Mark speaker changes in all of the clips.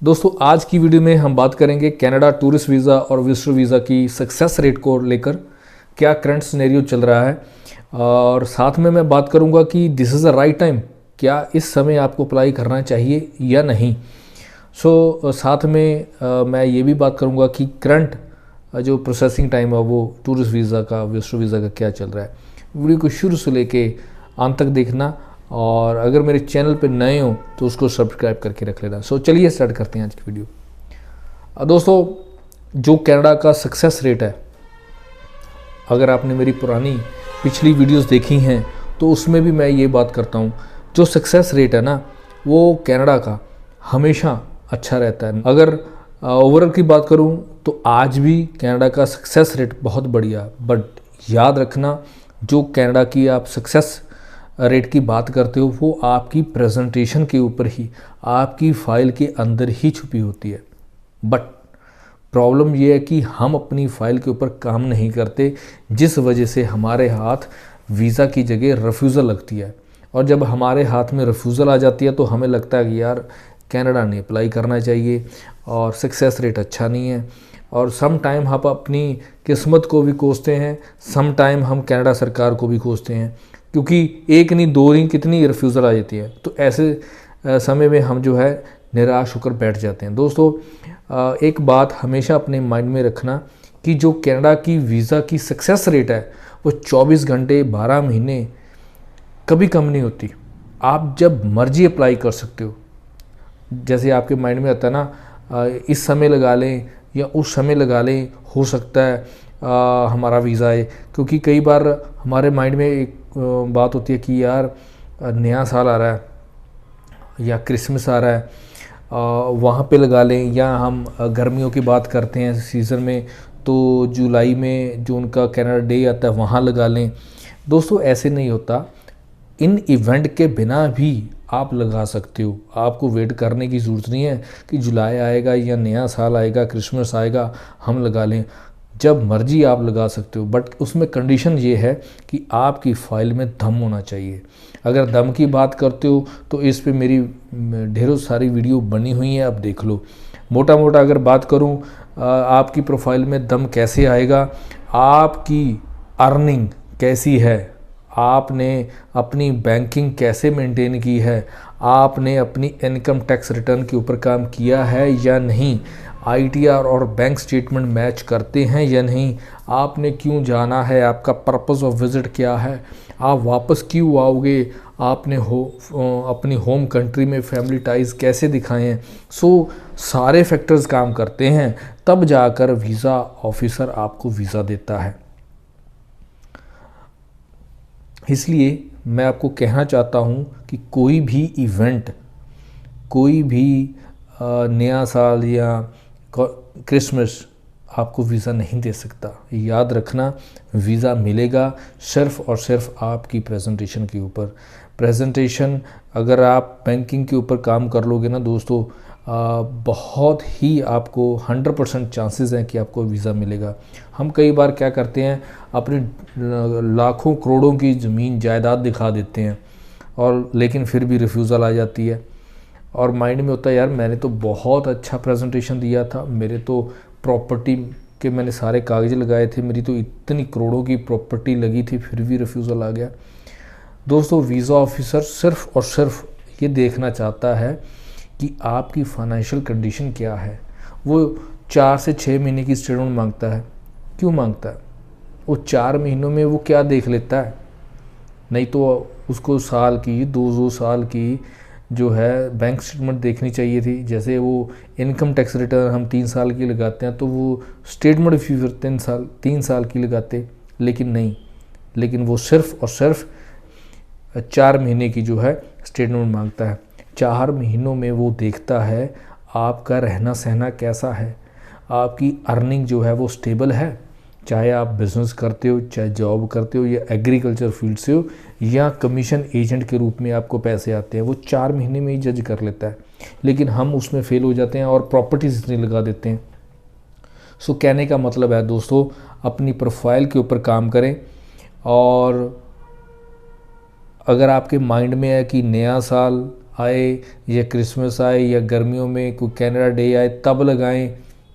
Speaker 1: दोस्तों आज की वीडियो में हम बात करेंगे कनाडा टूरिस्ट वीज़ा और विजिटर वीज़ा की सक्सेस रेट को लेकर क्या करंट सिनेरियो चल रहा है, और साथ में मैं बात करूंगा कि this is the right time, क्या इस समय आपको अप्लाई करना चाहिए या नहीं। साथ में मैं ये भी बात करूंगा कि करंट जो प्रोसेसिंग टाइम है वो टूरिस्ट वीज़ा का विजिटर वीज़ा का क्या चल रहा है। वीडियो को शुरू से लेके अंत तक देखना, और अगर मेरे चैनल पे नए हो तो उसको सब्सक्राइब करके रख लेना। चलिए स्टार्ट करते हैं आज की वीडियो। दोस्तों जो कनाडा का सक्सेस रेट है, अगर आपने मेरी पुरानी पिछली वीडियोस देखी हैं तो उसमें भी मैं ये बात करता हूँ, जो सक्सेस रेट है ना वो कनाडा का हमेशा अच्छा रहता है। अगर ओवरऑल की बात करूँ तो आज भी कनाडा का सक्सेस रेट बहुत बढ़िया, बट याद रखना जो कनाडा की आप सक्सेस रेट की बात करते हो वो आपकी प्रेजेंटेशन के ऊपर ही, आपकी फाइल के अंदर ही छुपी होती है। बट प्रॉब्लम ये है कि हम अपनी फाइल के ऊपर काम नहीं करते, जिस वजह से हमारे हाथ वीज़ा की जगह रिफ्यूज़ल लगती है। और जब हमारे हाथ में रिफ्यूज़ल आ जाती है तो हमें लगता है कि यार कनाडा नहीं अप्लाई करना चाहिए और सक्सेस रेट अच्छा नहीं है। और सम टाइम हम अपनी किस्मत को भी कोसते हैं, सम टाइम हम कनाडा सरकार को भी कोसते हैं, क्योंकि एक नहीं दो नहीं कितनी रिफ्यूज़ल आ जाती है। तो ऐसे समय में हम जो है निराश होकर बैठ जाते हैं। दोस्तों एक बात हमेशा अपने माइंड में रखना कि जो कनाडा की वीज़ा की सक्सेस रेट है वो 24 घंटे 12 महीने कभी कम नहीं होती। आप जब मर्जी अप्लाई कर सकते हो। जैसे आपके माइंड में आता है ना, इस समय लगा लें या उस समय लगा लें, हो सकता है हमारा वीज़ा है। क्योंकि कई बार हमारे माइंड में एक बात होती है कि यार नया साल आ रहा है या क्रिसमस आ रहा है, वहाँ पे लगा लें। या हम गर्मियों की बात करते हैं सीज़न में, तो जुलाई में जो उनका कनाडा डे आता है वहाँ लगा लें। दोस्तों ऐसे नहीं होता, इन इवेंट के बिना भी आप लगा सकते हो। आपको वेट करने की ज़रूरत नहीं है कि जुलाई आएगा या नया साल आएगा, क्रिसमस आएगा हम लगा लें। जब मर्जी आप लगा सकते हो, बट उसमें कंडीशन ये है कि आपकी फ़ाइल में दम होना चाहिए। अगर दम की बात करते हो तो इस पे मेरी ढेरों सारी वीडियो बनी हुई है, आप देख लो। मोटा मोटा अगर बात करूं, आपकी प्रोफाइल में दम कैसे आएगा, आपकी अर्निंग कैसी है, आपने अपनी बैंकिंग कैसे मेंटेन की है, आपने अपनी इनकम टैक्स रिटर्न के ऊपर काम किया है या नहीं, आईटीआर और बैंक स्टेटमेंट मैच करते हैं या नहीं, आपने क्यों जाना है, आपका पर्पस ऑफ विज़िट क्या है, आप वापस क्यों आओगे, आपने अपनी होम कंट्री में फैमिली टाइज़ कैसे दिखाए हैं। सारे फैक्टर्स काम करते हैं, तब जाकर वीज़ा ऑफिसर आपको वीज़ा देता है। इसलिए मैं आपको कहना चाहता हूँ कि कोई भी इवेंट, कोई भी नया साल या क्रिसमस आपको वीज़ा नहीं दे सकता। याद रखना, वीज़ा मिलेगा सिर्फ़ और सिर्फ आपकी प्रेजेंटेशन के ऊपर। प्रेजेंटेशन अगर आप बैंकिंग के ऊपर काम कर लोगे ना दोस्तों, बहुत ही आपको 100% चांसेस हैं कि आपको वीज़ा मिलेगा। हम कई बार क्या करते हैं, अपनी लाखों करोड़ों की ज़मीन जायदाद दिखा देते हैं, और लेकिन फिर भी रिफ्यूज़ल आ जाती है। और माइंड में होता है यार मैंने तो बहुत अच्छा प्रेजेंटेशन दिया था, मेरे तो प्रॉपर्टी के मैंने सारे कागज़ लगाए थे, मेरी तो इतनी करोड़ों की प्रॉपर्टी लगी थी, फिर भी रिफ्यूज़ल आ गया। दोस्तों वीज़ा ऑफिसर सिर्फ़ और सिर्फ ये देखना चाहता है कि आपकी फाइनेंशियल कंडीशन क्या है। वो 4 से 6 महीने की स्टेटमेंट मांगता है। क्यों मांगता है? वो 4 महीनों में वो क्या देख लेता है? नहीं तो उसको साल की 2 साल की जो है बैंक स्टेटमेंट देखनी चाहिए थी। जैसे वो इनकम टैक्स रिटर्न हम 3 साल की लगाते हैं, तो वो स्टेटमेंट भी फिर 3 साल की लगाते, लेकिन नहीं, लेकिन वो सिर्फ़ और सिर्फ 4 महीने की जो है स्टेटमेंट मांगता है। 4 महीनों में वो देखता है आपका रहना सहना कैसा है, आपकी अर्निंग जो है वो स्टेबल है, चाहे आप बिज़नेस करते हो, चाहे जॉब करते हो, या एग्रीकल्चर फील्ड से हो, या कमीशन एजेंट के रूप में आपको पैसे आते हैं। वो 4 महीने में ही जज कर लेता है, लेकिन हम उसमें फेल हो जाते हैं और प्रॉपर्टीज इतनी लगा देते हैं। कहने का मतलब है दोस्तों, अपनी प्रोफाइल के ऊपर काम करें। और अगर आपके माइंड में है कि नया साल आए या क्रिसमस आए या गर्मियों में कोई कैनेडा डे आए तब लगाएं,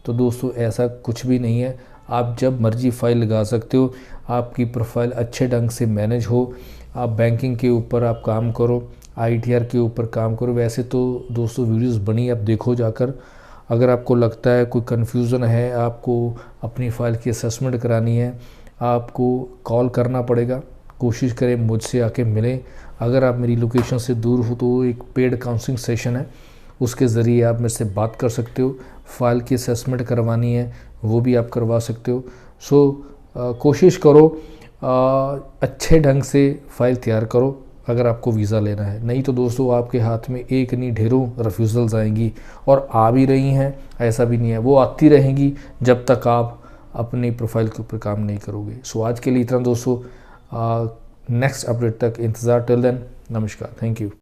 Speaker 1: तो दोस्तों ऐसा कुछ भी नहीं है। आप जब मर्जी फ़ाइल लगा सकते हो। आपकी प्रोफाइल अच्छे ढंग से मैनेज हो, आप बैंकिंग के ऊपर आप काम करो, ITR के ऊपर काम करो। वैसे तो दोस्तों वीडियोस बनी, आप देखो जाकर। अगर आपको लगता है कोई कन्फ्यूज़न है, आपको अपनी फ़ाइल की असेसमेंट करानी है, आपको कॉल करना पड़ेगा। कोशिश करें मुझसे आके मिलें। अगर आप मेरी लोकेशन से दूर हो तो एक पेड काउंसलिंग सेशन है, उसके ज़रिए आप मेरे से बात कर सकते हो। फ़ाइल की असेसमेंट करवानी है वो भी आप करवा सकते हो। कोशिश करो अच्छे ढंग से फ़ाइल तैयार करो अगर आपको वीज़ा लेना है। नहीं तो दोस्तों आपके हाथ में एक नहीं ढेरों रिफ्यूज़ल्स आएंगी, और आ भी रही हैं, ऐसा भी नहीं है, वो आती रहेंगी जब तक आप अपनी प्रोफाइल के ऊपर काम नहीं करोगे। आज के लिए इतना दोस्तों। नेक्स्ट अपडेट तक इंतज़ार। टिल देन, नमस्कार, थैंक यू।